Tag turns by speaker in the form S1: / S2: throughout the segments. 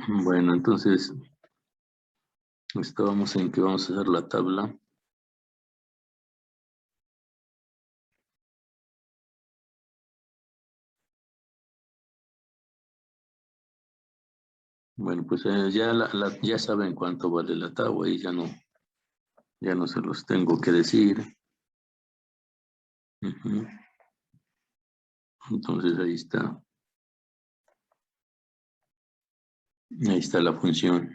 S1: Bueno, entonces estábamos en que vamos a hacer la tabla. Bueno, pues ya saben cuánto vale la tabla y ya no se los tengo que decir. Ujú. Entonces ahí está. Ahí está la función.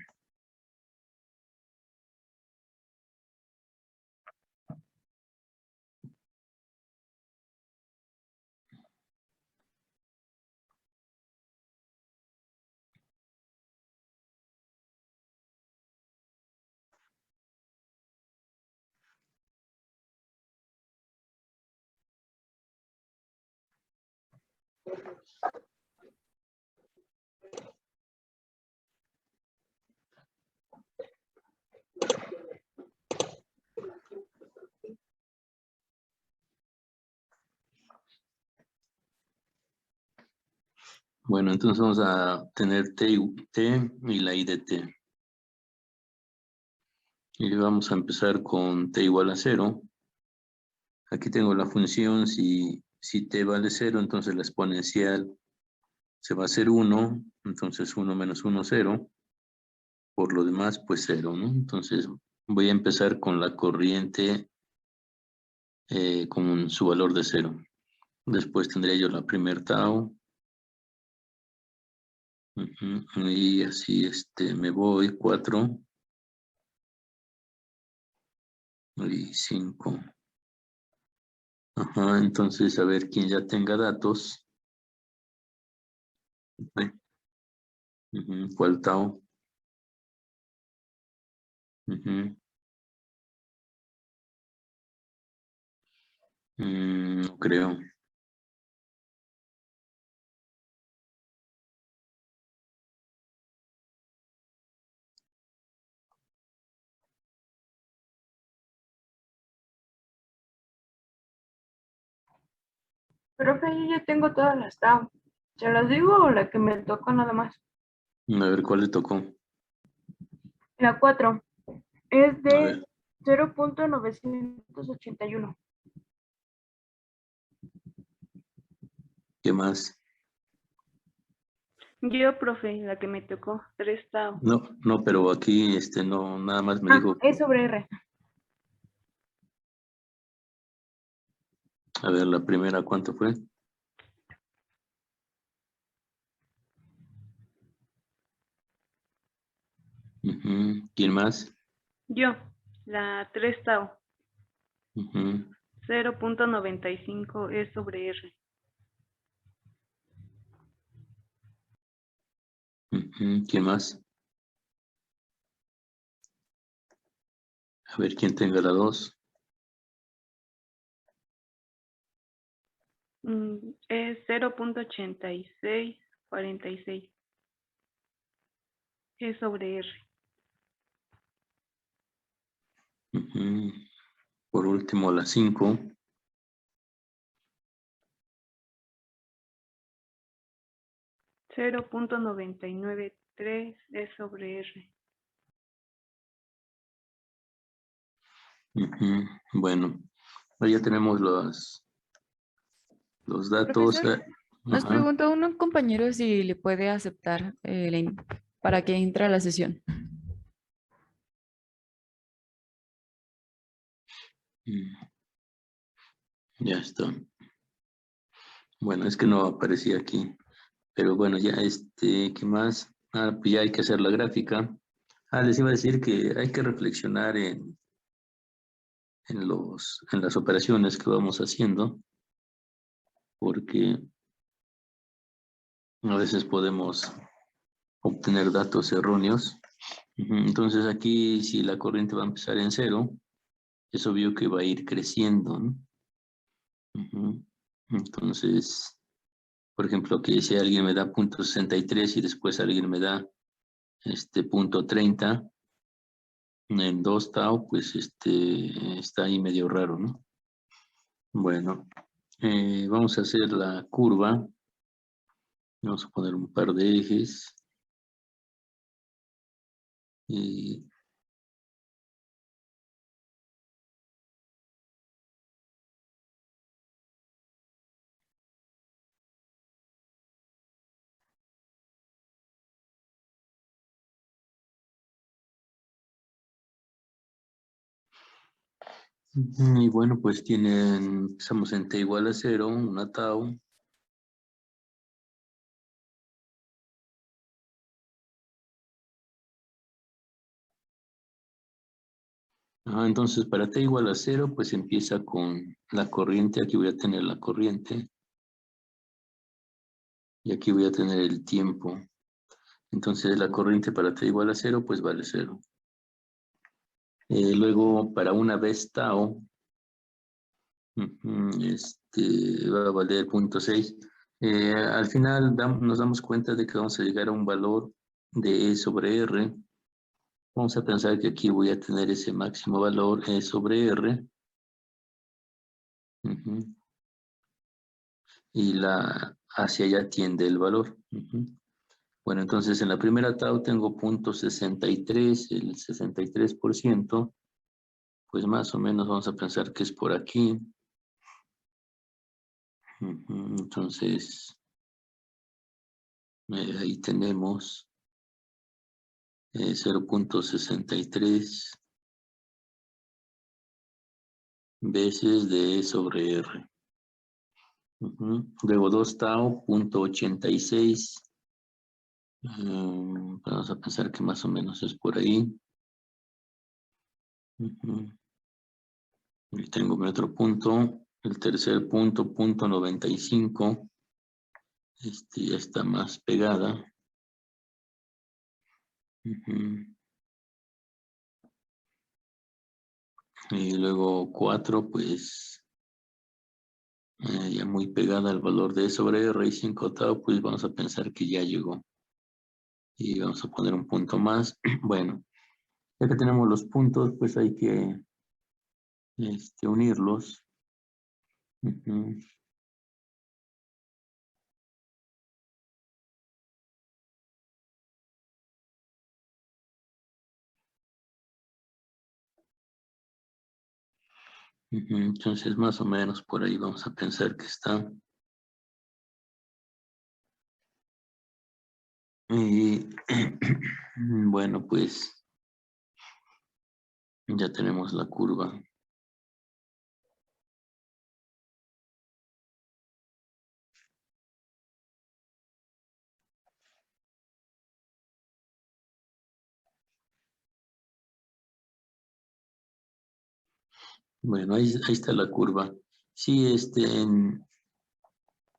S1: Bueno, entonces vamos a tener t y la i de t. Y vamos a empezar con t igual a 0. Aquí tengo la función, si t vale 0, entonces la exponencial se va a hacer 1, entonces 1 menos 1, 0. Por lo demás, pues 0, ¿no? Entonces voy a empezar con la corriente con su valor de 0. Después tendría yo la primer tau. Y así me voy 4 y 5. Ajá, entonces a ver quién ya tenga datos. ¿Cuál tau? No creo.
S2: Profe, yo ya tengo todas las TAO. ¿Se las digo o la que me tocó nada más?
S1: A ver cuál le tocó.
S2: La 4 es
S1: A
S2: de
S1: ver,
S2: 0.981.
S1: ¿qué más?
S2: Yo, profe, la que me tocó, 3 TAO.
S1: No, pero aquí no, nada más me
S2: Ah,
S1: dijo.
S2: es sobre R.
S1: A ver, la primera, ¿cuánto fue? ¿Quién más?
S2: Yo, la 3 TAO,
S1: Ujú,
S2: 0.95 es sobre R.
S1: ¿Quién más? A ver, ¿quién tenga la 2?
S2: Es 0.8646. Es sobre R.
S1: Por último, la 5.
S2: 0.993 es sobre R.
S1: Bueno, ahí ya tenemos los datos.
S3: Profesor, nos
S1: Ajá.
S3: preguntó un compañero si le puede aceptar para que entre a la sesión.
S1: Mm, Ya está. Bueno, es que no aparecía aquí. Pero bueno, ya ¿qué más? Pues ya hay que hacer la gráfica. Les iba a decir que hay que reflexionar en las operaciones que vamos haciendo, porque a veces podemos obtener datos erróneos. Entonces aquí, si la corriente va a empezar en 0, es obvio que va a ir creciendo, ¿no? Entonces, por ejemplo, que si alguien me da 0.63 y después alguien me da 0.30 en 2 tau, pues está ahí medio raro, ¿no? Bueno, vamos a hacer la curva. Vamos a poner un par de ejes. Y y bueno, pues empezamos en t igual a 0, una tau. Entonces, para t igual a 0, pues empieza con la corriente. Aquí voy a tener la corriente. Y aquí voy a tener el tiempo. Entonces, la corriente para t igual a 0, pues vale 0. Luego, para una vez tau, va a valer 0.6. Al final nos damos cuenta de que vamos a llegar a un valor de E sobre R. Vamos a pensar que aquí voy a tener ese máximo valor E sobre R. Y hacia allá tiende el valor. Bueno, entonces en la primera tau tengo 0.63, el 63%. Pues más o menos vamos a pensar que es por aquí. Entonces, ahí tenemos 0.63 veces de E sobre R. Luego 2 tau, 0.86. Vamos a pensar que más o menos es por ahí. Y tengo mi otro punto. El tercer punto, 0.95. Ya está más pegada. Y luego 4, pues ya muy pegada al valor de E sobre R y 5 tau, pues vamos a pensar que ya llegó. Y vamos a poner un punto más. Bueno, ya que tenemos los puntos, pues hay que unirlos. Entonces, más o menos por ahí vamos a pensar que está. Y bueno, pues ya tenemos la curva. Bueno, ahí está la curva. Sí,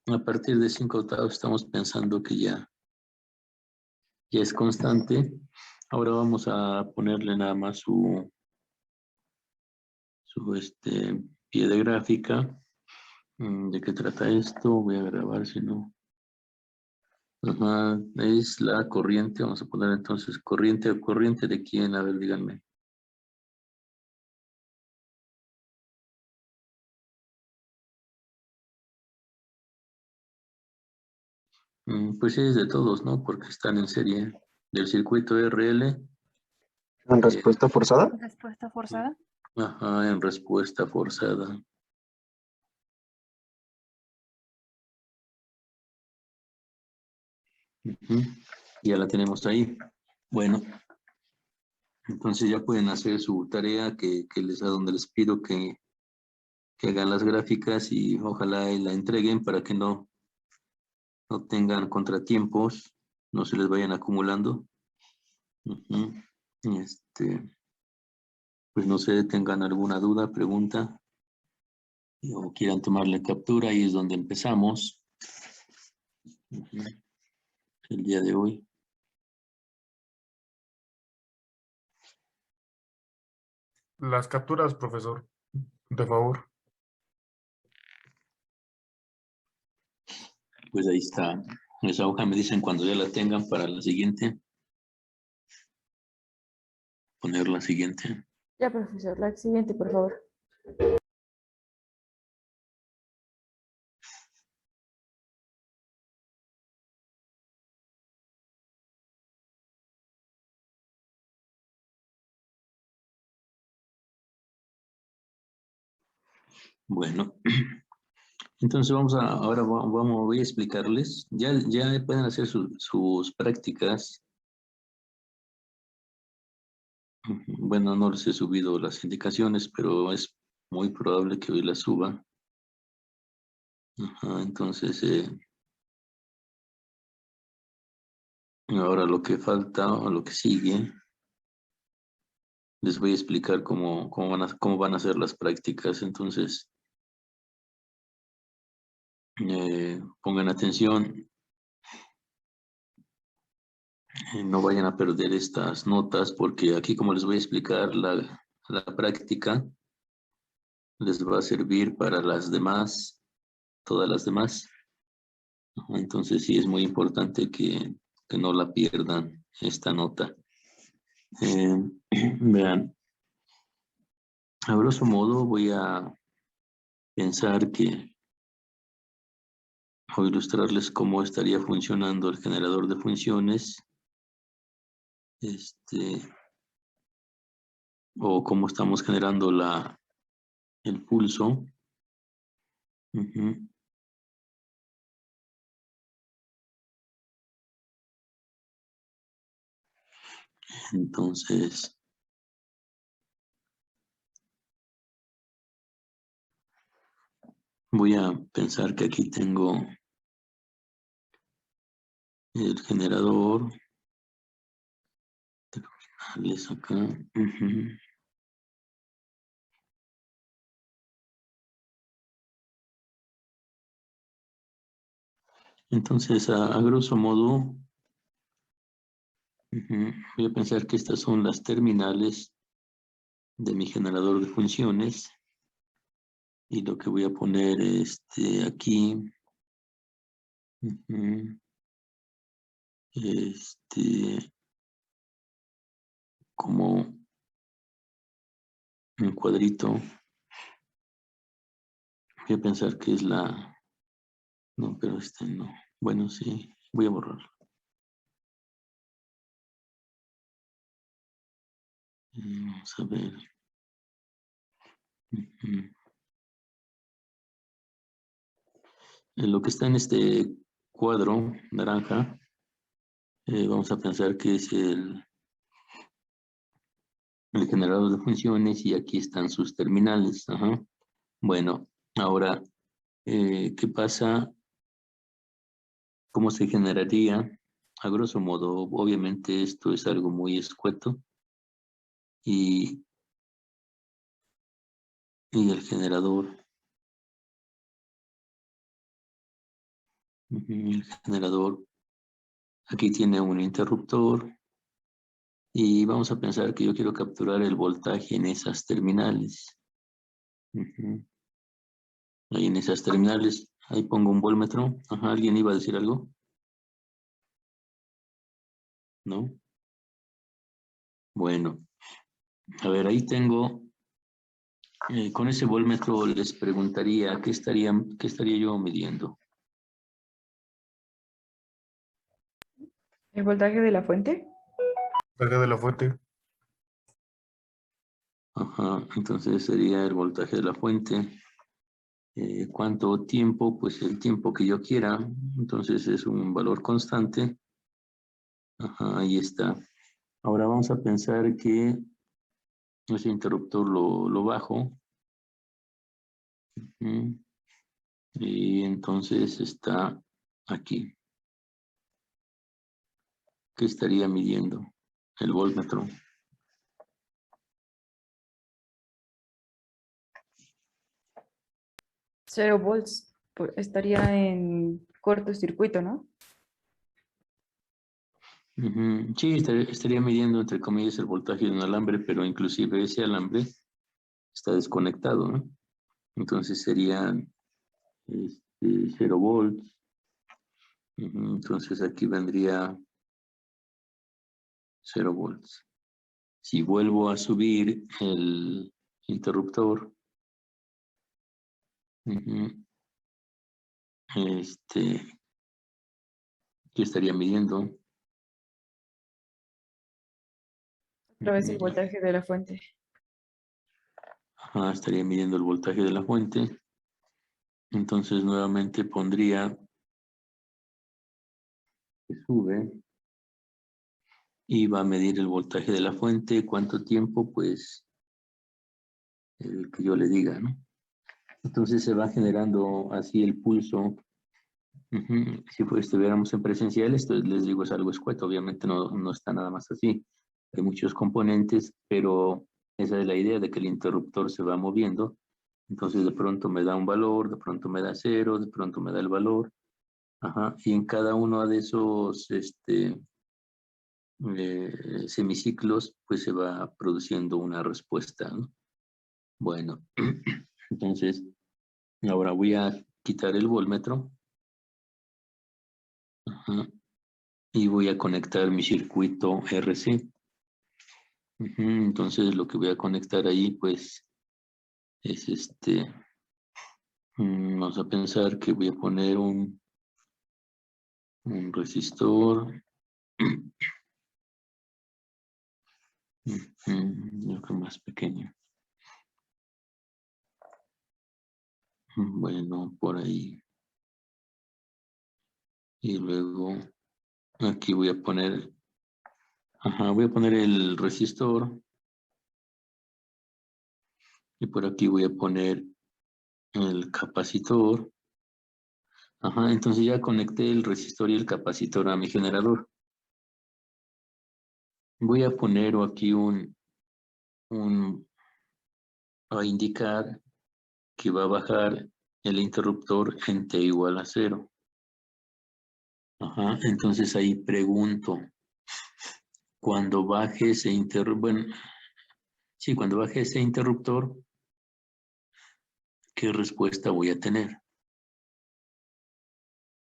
S1: a partir de 5 octavos estamos pensando que ya es constante. Ahora vamos a ponerle nada más su pie de gráfica. ¿De qué trata esto? Voy a grabar, si no. Ajá, es la corriente. Vamos a poner entonces corriente o corriente de quién. A ver, díganme. Pues es de todos, ¿no? Porque están en serie. Del circuito RL.
S4: ¿En respuesta forzada?
S3: Respuesta forzada.
S1: Ajá, en respuesta forzada. Ya la tenemos ahí. Bueno, entonces ya pueden hacer su tarea donde les pido que hagan las gráficas y ojalá y la entreguen para que no tengan contratiempos, no se les vayan acumulando. Pues no sé, tengan alguna duda, pregunta, o quieran tomarle captura, ahí es donde empezamos el día de hoy.
S5: Las capturas, profesor, de favor.
S1: Pues ahí está. Esa hoja me dicen cuando ya la tengan para la siguiente. Poner la siguiente.
S2: Ya, profesor, la siguiente, por favor.
S1: Bueno, entonces voy a explicarles. Ya pueden hacer sus prácticas. Bueno, no les he subido las indicaciones, pero es muy probable que hoy las suba. Ajá, entonces, ahora lo que falta o lo que sigue, les voy a explicar cómo van a ser las prácticas. Entonces, pongan atención, no vayan a perder estas notas, porque aquí, como les voy a explicar la práctica, les va a servir para las demás, todas las demás. Entonces sí es muy importante que no la pierdan esta nota. Vean, a grosso modo voy a pensar que, o ilustrarles cómo estaría funcionando el generador de funciones, o cómo estamos generando el pulso. Ujú. Entonces, voy a pensar que aquí tengo el generador, terminales acá. Ujú. Entonces, a grosso modo, voy a pensar que estas son las terminales de mi generador de funciones, y lo que voy a poner aquí, como un cuadrito. Voy a pensar que es no, pero no. Bueno, sí, voy a borrarlo. Vamos a ver. Lo que está en este cuadro naranja, vamos a pensar que es el generador de funciones, y aquí están sus terminales. Ajá. Bueno, ahora, ¿qué pasa? ¿Cómo se generaría? A grosso modo, obviamente esto es algo muy escueto, y el generador, aquí tiene un interruptor, y vamos a pensar que yo quiero capturar el voltaje en esas terminales. Ahí en esas terminales, ahí pongo un voltmetro. Ajá, ¿alguien iba a decir algo? ¿No? Bueno, a ver, ahí tengo, con ese voltmetro les preguntaría, qué estaría yo midiendo?
S3: ¿El voltaje de la fuente?
S5: Carga de la fuente.
S1: Ajá, entonces sería el voltaje de la fuente. ¿Cuánto tiempo? Pues el tiempo que yo quiera. Entonces es un valor constante. Ajá, ahí está. Ahora vamos a pensar que ese interruptor lo bajo. Y entonces está aquí. ¿Qué estaría midiendo? El voltmetro.
S3: 0 volts. Estaría en cortocircuito, ¿no?
S1: Sí, estaría midiendo, entre comillas, el voltaje de un alambre, pero inclusive ese alambre está desconectado, ¿no? Entonces serían 0 volts. Entonces aquí vendría 0 volts. Si vuelvo a subir el interruptor, ¿qué estaría midiendo?
S3: Otra vez el voltaje de la fuente.
S1: Ajá, estaría midiendo el voltaje de la fuente. Entonces nuevamente pondría que sube y va a medir el voltaje de la fuente. ¿Cuánto tiempo? Pues el que yo le diga, ¿no? Entonces se va generando así el pulso. Ujú. Si estuviéramos en presencial, esto les digo es algo escueto, obviamente no está nada más así. Hay muchos componentes, pero esa es la idea de que el interruptor se va moviendo. Entonces de pronto me da un valor, de pronto me da cero, de pronto me da el valor. Ajá. Y en cada uno de esos semiciclos, pues se va produciendo una respuesta, ¿no? Bueno, entonces ahora voy a quitar el voltmetro. Ajá. Y voy a conectar mi circuito RC. Entonces lo que voy a conectar ahí pues es vamos a pensar que voy a poner un resistor, yo creo más pequeño. Bueno, por ahí. Y luego aquí voy a poner, voy a poner el resistor. Y por aquí voy a poner el capacitor. Ajá, entonces ya conecté el resistor y el capacitor a mi generador. Voy a poner aquí a indicar que va a bajar el interruptor en T igual a 0. Ajá, entonces ahí pregunto, cuando baje ese cuando baje ese interruptor, ¿qué respuesta voy a tener?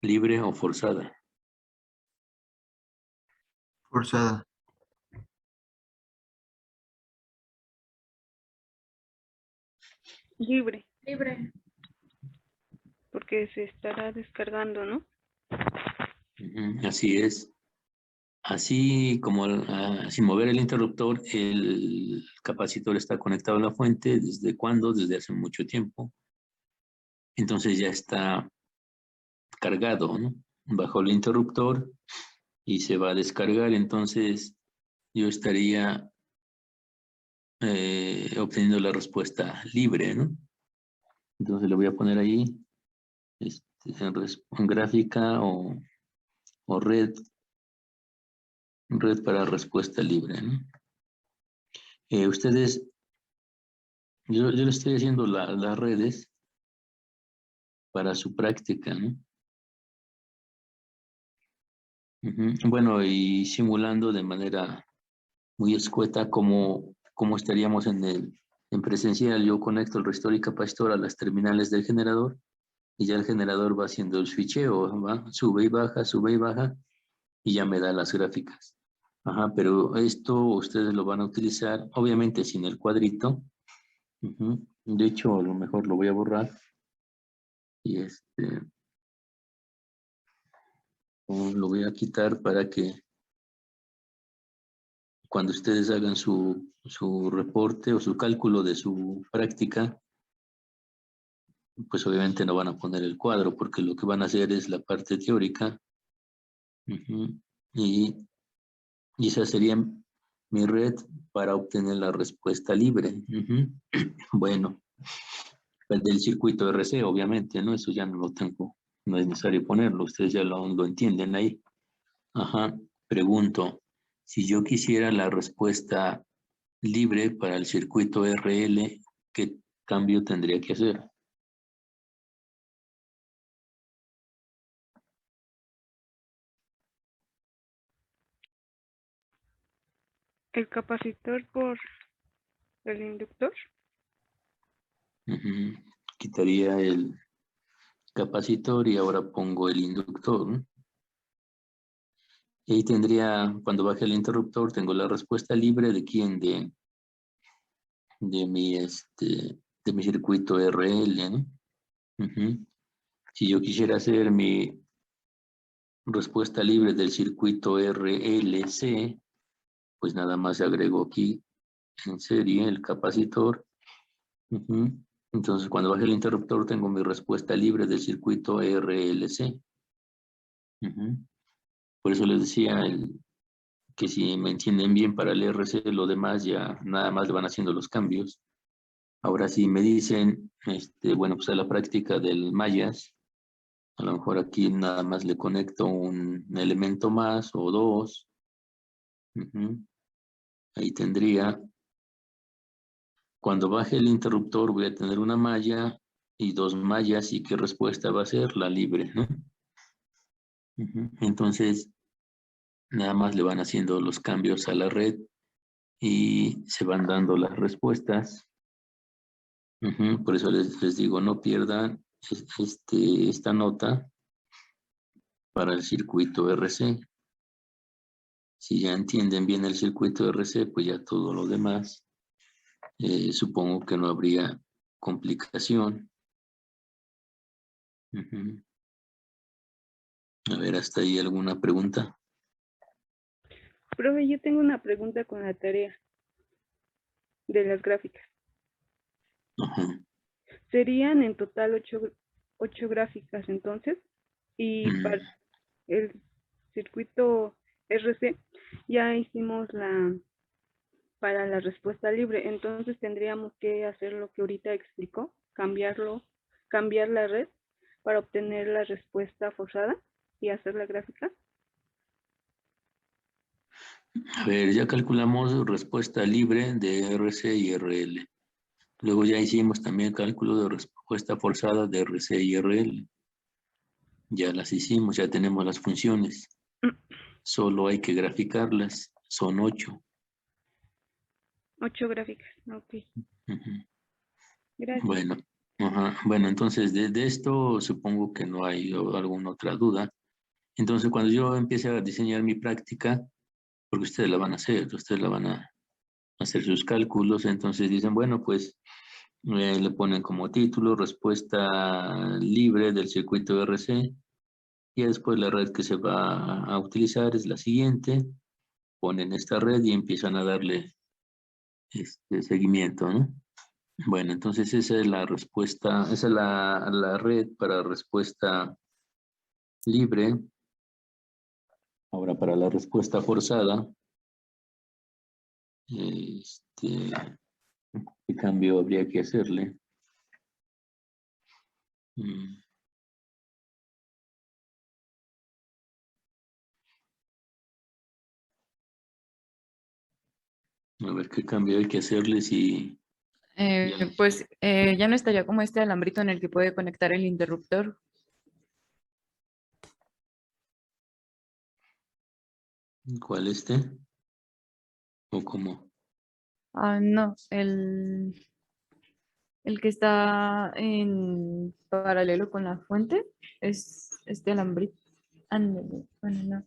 S1: ¿Libre o forzada?
S4: Forzada.
S6: Libre,
S2: Libre.
S6: porque se estará descargando, ¿no?
S1: Así es. Así como sin mover el interruptor, el capacitor está conectado a la fuente. ¿Desde cuándo? Desde hace mucho tiempo. Entonces ya está cargado, ¿no? Bajo el interruptor y se va a descargar. Entonces yo estaría obteniendo la respuesta libre, ¿no? Entonces le voy a poner ahí en gráfica o red para respuesta libre, ¿no? Ustedes, yo le estoy haciendo las redes para su práctica, ¿no? Bueno, y simulando de manera muy escueta cómo estaríamos en presencial. Yo conecto el resistor y capacitor a las terminales del generador y ya el generador va haciendo el switcheo, ¿va? Sube y baja y ya me da las gráficas. Ajá, pero esto ustedes lo van a utilizar, obviamente sin el cuadrito. De hecho, a lo mejor lo voy a borrar y lo voy a quitar para que cuando ustedes hagan su reporte o su cálculo de su práctica, pues obviamente no van a poner el cuadro porque lo que van a hacer es la parte teórica. Y esa sería mi red para obtener la respuesta libre. Bueno, el del circuito RC, obviamente, ¿no? Eso ya no lo tengo, no es necesario ponerlo, ustedes ya lo entienden ahí. Ajá, pregunto, si yo quisiera la respuesta libre para el circuito RL, ¿qué cambio tendría que hacer?
S6: El capacitor por el inductor.
S1: Quitaría el capacitor y ahora pongo el inductor, ¿no? Y ahí tendría, cuando baje el interruptor, tengo la respuesta libre de quién, de mi circuito RL, ¿no? Si yo quisiera hacer mi respuesta libre del circuito RLC, pues nada más agrego aquí en serie el capacitor Ujú. Entonces, cuando baje el interruptor, tengo mi respuesta libre del circuito RLC. Ujú. Por eso les decía que si me entienden bien para el RC, lo demás ya nada más le van haciendo los cambios. Ahora si me dicen, bueno, pues a la práctica del Mayas, a lo mejor aquí nada más le conecto un elemento más o dos. Ujú. Ahí tendría, cuando baje el interruptor voy a tener una malla y dos mallas, y qué respuesta va a ser la libre, ¿no? Ujú. Entonces, nada más le van haciendo los cambios a la red y se van dando las respuestas. Ujú. Por eso les digo, no pierdan esta nota para el circuito RC. Si ya entienden bien el circuito RC, pues ya todo lo demás, supongo que no habría complicación. Ujú. A ver, ¿hasta ahí alguna pregunta?
S6: Profe, yo tengo una pregunta con la tarea de las gráficas.
S1: Ajá.
S6: Serían en total 8 gráficas entonces, y
S1: Mm.
S6: para el circuito RC ya hicimos para la respuesta libre, entonces tendríamos que hacer lo que ahorita explicó, cambiar la red para obtener la respuesta forzada y hacer la gráfica.
S1: A ver, ya calculamos respuesta libre de RC y RL. Luego ya hicimos también cálculo de respuesta forzada de RC y RL. Ya las hicimos, ya tenemos las funciones. Solo hay que graficarlas. Son 8.
S6: 8 gráficas, ok,
S1: Ujú.
S6: gracias.
S1: Bueno, ajá. Bueno, entonces de esto supongo que no hay alguna otra duda. Entonces cuando yo empiece a diseñar mi práctica, porque ustedes la van a hacer, ustedes la van a hacer sus cálculos, entonces dicen, bueno, pues le ponen como título respuesta libre del circuito RC, y después la red que se va a utilizar es la siguiente, ponen esta red y empiezan a darle seguimiento, ¿no? Bueno, entonces esa es la respuesta, esa es la red para respuesta libre. Ahora para la respuesta forzada, ¿qué cambio habría que hacerle? Mm, A ver qué cambio hay que hacerle si ya.
S3: Pues ya no estaría como este alambrito en el que puede conectar el interruptor.
S1: ¿Cuál ¿O cómo?
S3: Ah, no, el que está en paralelo con la fuente es este alambrito. Ándale, bueno, no.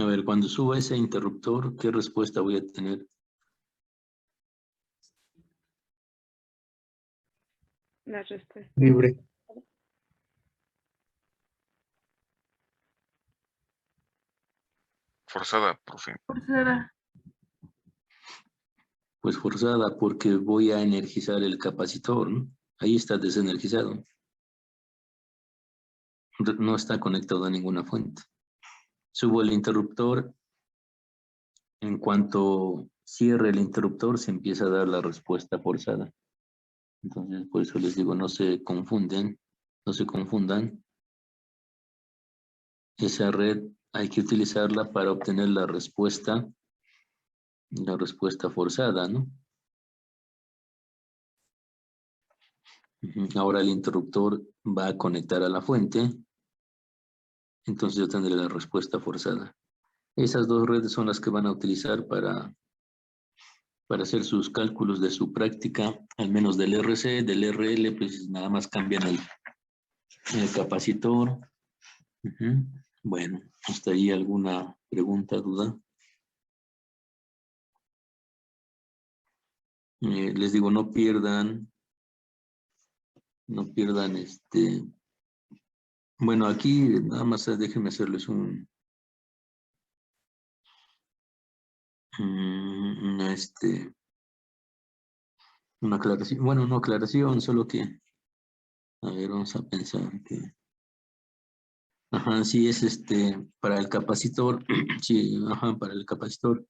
S1: A ver, cuando suba ese interruptor, ¿qué respuesta voy a tener?
S6: La respuesta.
S4: Libre.
S5: Forzada, profe.
S2: Forzada.
S1: Pues forzada, porque voy a energizar el capacitor, ¿no? Ahí está desenergizado. No está conectado a ninguna fuente. Subo el interruptor. En cuanto cierre el interruptor, se empieza a dar la respuesta forzada. Entonces, por eso les digo, no se confundan. Esa red hay que utilizarla para obtener la respuesta forzada, ¿no? Ahora el interruptor va a conectar a la fuente, entonces yo tendré la respuesta forzada. Esas dos redes son las que van a utilizar para hacer sus cálculos de su práctica, al menos del RC, del RL, pues nada más cambian el capacitor. Bueno, ¿hasta ahí alguna pregunta, duda? Les digo, no pierdan, bueno, aquí nada más déjenme hacerles una aclaración, bueno, no aclaración, solo que, a ver, vamos a pensar que, ajá, sí es para el capacitor, sí, ajá, para el capacitor.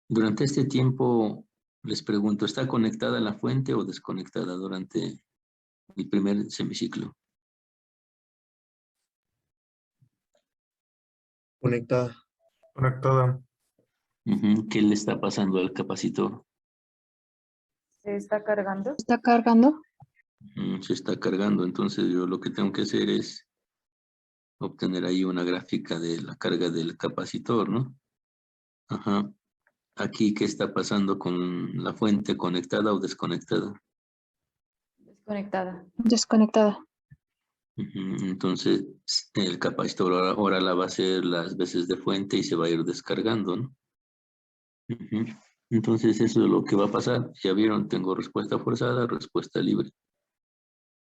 S1: Durante este tiempo, les pregunto, ¿está conectada la fuente o desconectada durante el primer semiciclo?
S4: Conectada.
S5: Conectada.
S1: Ujú, ¿qué le está pasando al capacitor?
S3: ¿Se está cargando?
S7: ¿Está cargando?
S1: Se está cargando, entonces yo lo que tengo que hacer es obtener ahí una gráfica de la carga del capacitor, ¿no? Ajá. Aquí, ¿qué está pasando con la fuente conectada o desconectada?
S3: Desconectada.
S7: Desconectada.
S1: Ujú, entonces, el capacitor ahora la va a hacer las veces de fuente y se va a ir descargando, ¿no? Ujú. Entonces, eso es lo que va a pasar. Ya vieron, tengo respuesta forzada, respuesta libre.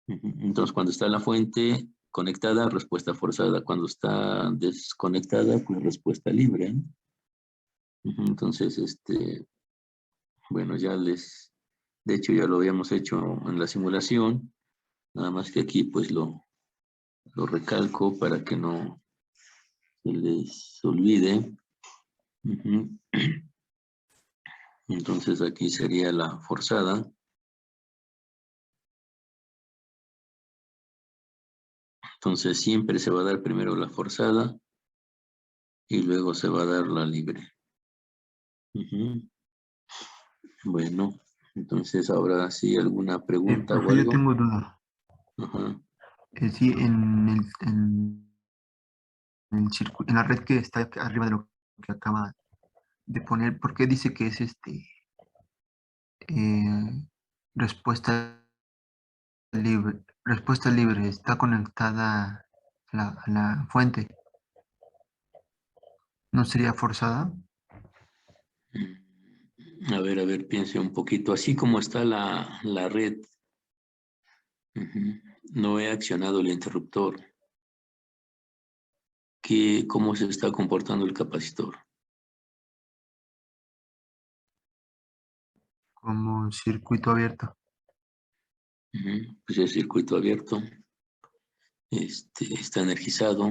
S1: Ujú. Entonces, cuando está la fuente conectada, respuesta forzada. Cuando está desconectada, pues respuesta libre, ¿no? Ujú. Entonces, bueno, de hecho ya lo habíamos hecho en la simulación, nada más que aquí pues lo recalco para que no se les olvide. Ujú. Entonces aquí sería la forzada. Entonces siempre se va a dar primero la forzada y luego se va a dar la libre. Ujú. Bueno, entonces ahora sí, ¿alguna pregunta o
S8: Profe, yo
S1: algo?
S8: tengo duda.
S1: Ajá.
S8: Sí, en el circuito, en la red que está arriba de lo que acaba de poner, ¿por qué dice que es eh, respuesta libre? Respuesta libre, está conectada a la fuente. ¿No sería forzada?
S1: A ver, piense un poquito. Así como está la red, ujú, no he accionado el interruptor. ¿Cómo se está comportando el capacitor?
S8: Como un circuito abierto.
S1: Ujú, pues el circuito abierto, está energizado.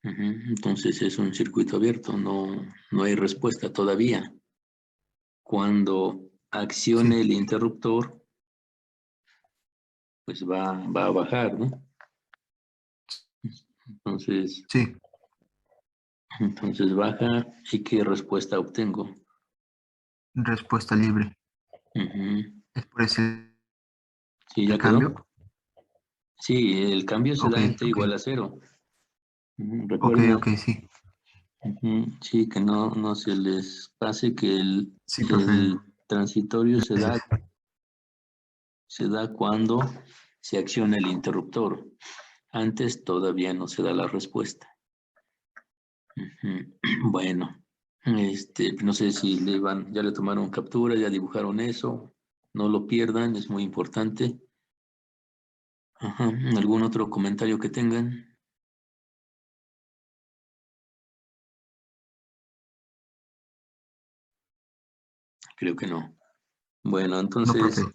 S1: Ujú, entonces es un circuito abierto, no hay respuesta todavía. Cuando accione
S8: Sí,
S1: el interruptor, pues va a bajar, ¿no? Entonces,
S8: sí,
S1: entonces baja y ¿qué respuesta obtengo?
S8: respuesta libre.
S1: Ujú,
S8: ¿Es por ese
S1: ¿sí
S8: el
S1: ya quedó?
S8: cambio?
S1: Sí, el cambio se
S8: Ok,
S1: da en t
S8: ok.
S1: igual a 0. Ujú,
S8: Ok,
S1: recuerda,
S8: ok, sí.
S1: ujú, sí, que no se les pase que
S8: Sí, profe.
S1: el transitorio
S8: Gracias.
S1: se da cuando se acciona el interruptor. Antes todavía no se da la respuesta. Ujú. Bueno, no sé si ya le tomaron captura, ya dibujaron eso. No lo pierdan, es muy importante. Ajá. ¿Algún otro comentario que tengan? Creo que no. Bueno,
S8: No,
S1: entonces,
S8: profe.